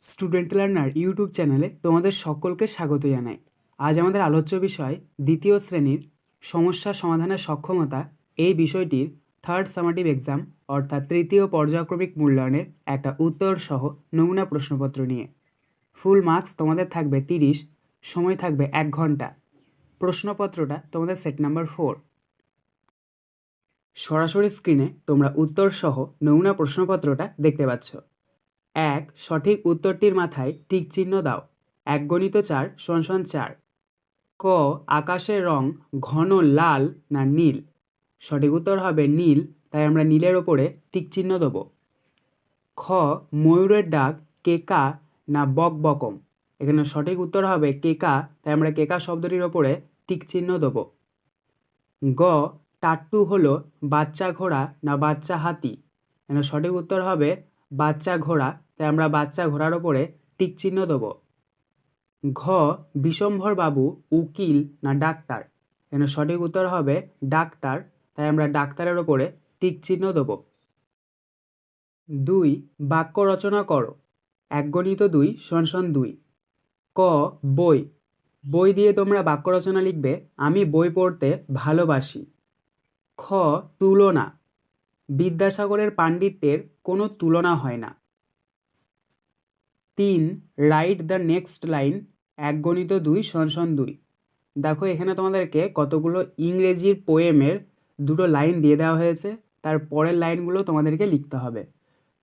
Student learner YouTube চ্যানেলে তোমাদের সকলকে স্বাগত জানাই। আজ আমাদের আলোচ্য বিষয় দ্বিতীয় শ্রেণীর সমস্যা সমাধানের সক্ষমতা এই বিষয়টির থার্ড সামেটিভ এক্সাম অর্থাৎ তৃতীয় পর্যায়ক্রমিক মূল্যায়নের একটা উত্তর সহ নমুনা প্রশ্নপত্র নিয়ে। ফুল মার্কস তোমাদের থাকবে 30, সময় থাকবে 1 ঘন্টা। প্রশ্নপত্রটা তোমাদের সেট নাম্বার 4। সরাসরি স্ক্রিনে তোমরা উত্তর সহ নমুনা প্রশ্নপত্রটা দেখতে পাচ্ছ। 1. সঠিক উত্তরটির মাথায় টিক চিহ্ন দাও। 1 × 4 = 4। ক. আকাশের রং ঘন লাল না নীল? সঠিক উত্তর হবে নীল, তাই আমরা নীলের ওপরে টিক চিহ্ন দেব। খ. ময়ূরের ডাক কেকা না বকবকম? এখানে সঠিক উত্তর হবে কেকা, তাই আমরা কেকা শব্দটির ওপরে টিক চিহ্ন দেব। গ. টাট্টু হলো বাচ্চা ঘোড়া না বাচ্চা হাতি? এখানে সঠিক উত্তর হবে বাচ্চা ঘোড়া, তাই আমরা বাচ্চা ঘোড়ার ওপরে টিক চিহ্ন দেব। ঘ. বিশম্ভর বাবু উকিল না ডাক্তার? এখানে সঠিক উত্তর হবে ডাক্তার, তাই আমরা ডাক্তারের ওপরে টিক চিহ্ন দেব। 2. বাক্য রচনা করো। 1 × 2 = 2। ক. বই। বই দিয়ে তোমরা বাক্য রচনা লিখবে আমি বই পড়তে ভালোবাসি। খ. তুলনা। বিদ্যাসাগরের পাণ্ডিত্যের কোনো তুলনা হয় না। 3. Write the next line. 1 × 2 = 2। দেখো এখানে তোমাদেরকে কতগুলো ইংরেজির পোয়েমের দুটো লাইন দিয়ে দেওয়া হয়েছে, তার পরের লাইনগুলো তোমাদেরকে লিখতে হবে।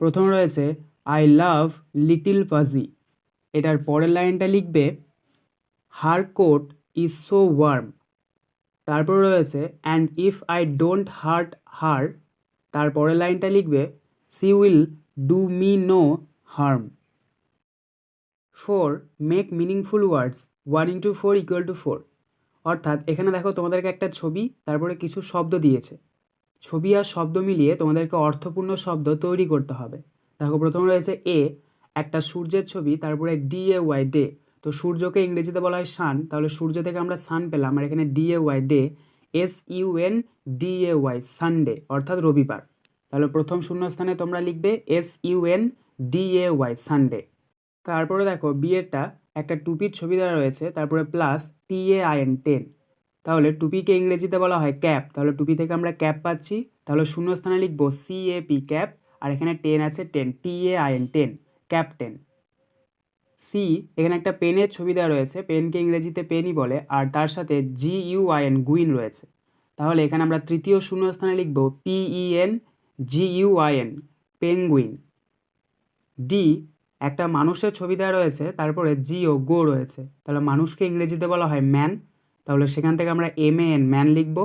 প্রথম রয়েছে আই লাভ লিটিল পাজি, এটার পরের লাইনটা লিখবে her coat is so warm. তারপর রয়েছে and if I don't hurt her, তার পরের লাইনটা লিখবে she will do me no harm. 4. Make meaningful words. 1 × 4 = 4। অর্থাৎ এখানে দেখো তোমাদেরকে একটা ছবি, তারপরে কিছু শব্দ দিয়েছে। ছবি আর শব্দ মিলিয়ে তোমাদেরকে অর্থপূর্ণ শব্দ তৈরি করতে হবে। দেখো প্রথম রয়েছে এ, একটা সূর্যের ছবি, তারপরে DAY ডে। তো সূর্যকে ইংরেজিতে বলা হয় সান, তাহলে সূর্য থেকে আমরা সান পেলাম, আর এখানে DAY ডে, SUNDAY সানডে অর্থাৎ রবিবার। তাহলে প্রথম শূন্যস্থানে তোমরা লিখবে SUNDAY সানডে। তারপরে দেখো বিয়েরটা একটা টুপির ছবি দেওয়া রয়েছে, তারপরে প্লাস TAIN 10। তাহলে টুপিকে ইংরেজিতে বলা হয় ক্যাপ, তাহলে টুপি থেকে আমরা ক্যাপ পাচ্ছি, তাহলে শূন্যস্থানে লিখব CAP ক্যাপ, আর এখানে 10 আছে 10, TAIN 10 ক্যাপ্টেন। সি, এখানে একটা পেনের ছবি দেওয়া রয়েছে, পেনকে ইংরেজিতে পেনই বলে, আর তার সাথে GUIN গুইন রয়েছে, তাহলে এখানে আমরা তৃতীয় শূন্যস্থানে লিখব PENGUIN পেঙ্গুইন। ডি, একটা মানুষের ছবি দেওয়া রয়েছে, তারপরে গো রয়েছে, তাহলে মানুষকে ইংরেজিতে বলা হয় ম্যান, তাহলে সেখান থেকে আমরা MAN ম্যান লিখব,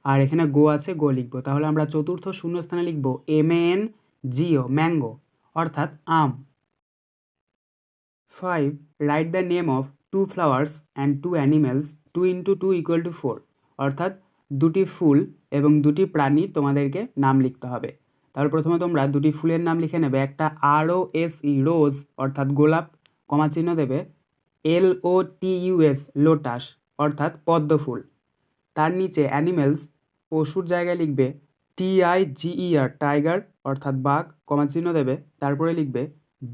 আর এখানে গো আছে গো লিখব, তাহলে আমরা চতুর্থ শূন্যস্থানে লিখব MANGO ম্যাঙ্গো অর্থাৎ আম। 5. Write the name of 2 flowers and 2 animals 2 × 2 = 4। অর্থাৎ দুটি ফুল এবং দুটি প্রাণীর তোমাদেরকে নাম লিখতে হবে। তাহলে প্রথমে তোমরা দুটি ফুলের নাম লিখে নেবে। একটা ROSE রোজ অর্থাৎ গোলাপ, কমা চিহ্ন দেবে। LOTUS লোটাস অর্থাৎ পদ্ম ফুল। তার নিচে অ্যানিমেলস, পশুর জায়গায় লিখবে TIGER টাইগার অর্থাৎ বাঘ, কমা চিহ্ন দেবে। তারপরে লিখবে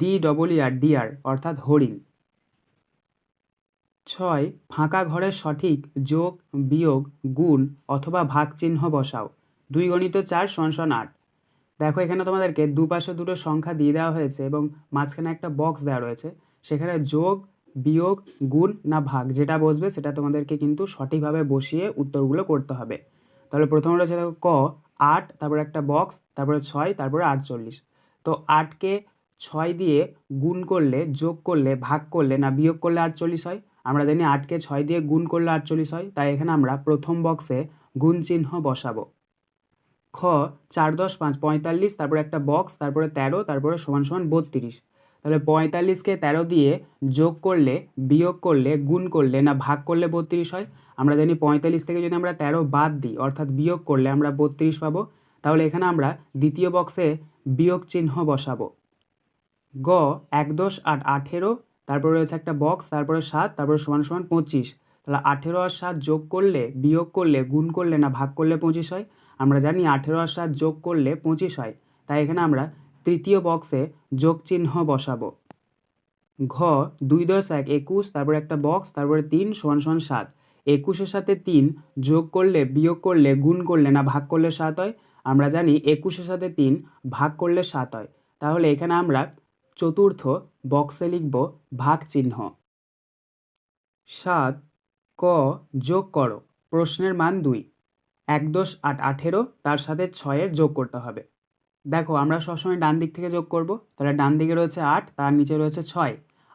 DEER ডিয়ার অর্থাৎ হরিণ। 6. ফাঁকা ঘরের সঠিক যোগ বিয়োগ গুণ অথবা ভাগ চিহ্ন বসাও। 2 × 4 = 8। দেখো এখানে তোমাদেরকে দুপাশে দুটো সংখ্যা দিয়ে দেওয়া হয়েছে এবং মাঝখানে একটা বক্স দেওয়া রয়েছে, সেখানে যোগ বিয়োগ গুণ না ভাগ যেটা বসবে সেটা তোমাদেরকে কিন্তু সঠিকভাবে বসিয়ে উত্তরগুলো করতে হবে। তাহলে প্রথমে রয়েছে দেখো ক 8, তারপরে একটা বক্স, তারপরে 6, তারপরে 48। তো 8কে 6 দিয়ে গুণ করলে, যোগ করলে, ভাগ করলে না বিয়োগ করলে 48 হয়। আমরা জানি 8কে 6 দিয়ে গুণ করলে 48 হয়, তাই এখানে আমরা প্রথম বক্সে গুণ চিহ্ন বসাবো। খ 4 × 10 = 5 45, তারপরে একটা বক্স, তারপরে 13, তারপরে = 32। তাহলে 45কে 13 দিয়ে যোগ করলে, বিয়োগ করলে, গুণ করলে না ভাগ করলে 32 হয়। আমরা জানি 45 থেকে যদি আমরা 13 বাদ দিই অর্থাৎ বিয়োগ করলে আমরা 32 পাবো। তাহলে এখানে আমরা দ্বিতীয় বক্সে বিয়োগ চিহ্ন বসাবো। গ 1 × 10 = 18, তারপরে রয়েছে একটা বক্স, তারপরে 7, তারপরে = 25। তাহলে 18 আর 7 যোগ করলে, বিয়োগ করলে, গুণ করলে না ভাগ করলে 25 হয়। আমরা জানি 18 আর 7 যোগ করলে 25 হয়, তাই এখানে আমরা তৃতীয় বক্সে যোগ চিহ্ন বসাবো। ঘ 2×1 21, তারপরে একটা বক্স, তারপরে 3 = 7। 21-এর সাথে 3 যোগ করলে, বিয়োগ করলে, গুণ করলে না ভাগ করলে 7 হয়? আমরা জানি 21-এর সাথে 3 ভাগ করলে 7 হয়। তাহলে এখানে আমরা চতুর্থ বক্সে লিখব ভাগ চিহ্ন। 7 ক যোগ করো, প্রশ্নের মান 2। 1×8 18, তার সাথে 6-এর যোগ করতে হবে। দেখো আমরা সবসময় ডান দিক থেকে যোগ করব, তাহলে ডান দিকে রয়েছে 8, তার নিচে রয়েছে 6।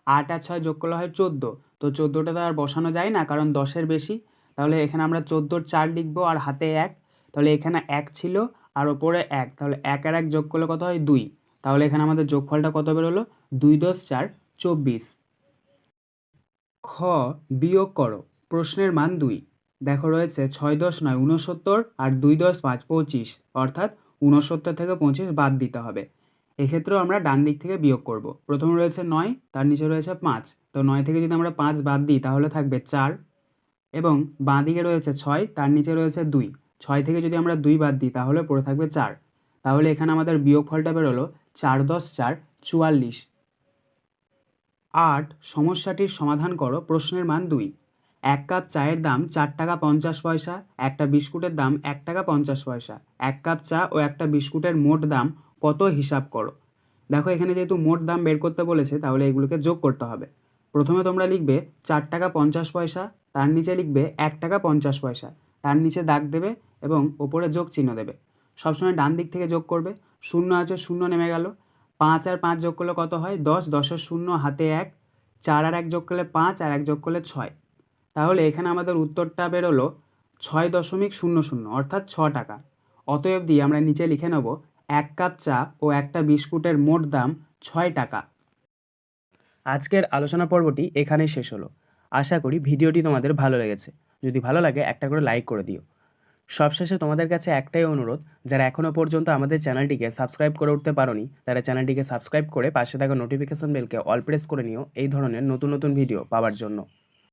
8 আর 6 যোগ করলে হয় 14, তো 14টা তো আর বসানো যায় না কারণ 10-এর বেশি। তাহলে এখানে আমরা 14-র 4 লিখব আর হাতে 1, তাহলে এখানে 1 ছিল আর ওপরে 1, তাহলে 1 আর 1 যোগ করলে কত হয় 2। তাহলে এখানে আমাদের যোগফলটা কত বেরোলো? 2×4 24। খ বিয়োগ করো, প্রশ্নের মান 2। দেখো রয়েছে 6×9 69 আর 2×5 25, অর্থাৎ 69 থেকে 25 বাদ দিতে হবে। এক্ষেত্রেও আমরা ডান দিক থেকে বিয়োগ করব। প্রথমে রয়েছে 9, তার নিচে রয়েছে 5, তো 9 থেকে যদি আমরা 5 বাদ দিই তাহলে থাকবে 4, এবং বাঁ দিকে রয়েছে 6, তার নিচে রয়েছে 2, 6 থেকে যদি আমরা 2 বাদ দিই তাহলে পড়ে থাকবে 4। তাহলে এখানে আমাদের বিয়োগফলটা বেরোলো 4×10 = 44। 8 সমস্যাটির সমাধান করো, প্রশ্নের মান 2। 1 কাপ চায়ের দাম 4 টাকা 50 পয়সা, একটা বিস্কুটের দাম 1 টাকা 50 পয়সা। 1 কাপ চা ও একটা বিস্কুটের মোট দাম কত হিসাব করো। দেখো এখানে যেহেতু মোট দাম বের করতে বলেছে তাহলে এগুলোকে যোগ করতে হবে। প্রথমে তোমরা লিখবে 4 টাকা 50 পয়সা, তার নিচে লিখবে 1 টাকা 50 পয়সা, তার নিচে দাগ দেবে এবং ওপরে যোগ চিহ্ন দেবে। সবসময় ডান দিক থেকে যোগ করবে। 0 আছে, 0 নেমে গেল। 5 আর 5 যোগ করলে কত হয়? 10, 10-এর 0 হাতে 1, 4 আর 1 যোগ করলে 5 আর 1 যোগ করলে 6। তাহলে এখানে আমাদের উত্তরটা বেরোলো 6.00, অর্থাৎ 6 টাকা। অতএব দিয়ে আমরা নিচে লিখে নেব 1 কাপ চা ও একটা বিস্কুটের মোট দাম 6 টাকা। আজকের আলোচনা পর্বটি এখানেই শেষ হলো। আশা করি ভিডিওটি তোমাদের ভালো লেগেছে। যদি ভালো লাগে একটা করে লাইক করে দিও। সবশেষে তোমাদের কাছে একটাই অনুরোধ, যারা এখনও পর্যন্ত আমাদের চ্যানেলটিকে সাবস্ক্রাইব করে উঠতে পারোনি তারা চ্যানেলটিকে সাবস্ক্রাইব করে পাশে থাকা নোটিফিকেশন বেলকে অল প্রেস করে নিও এই ধরনের নতুন নতুন ভিডিও পাওয়ার জন্য।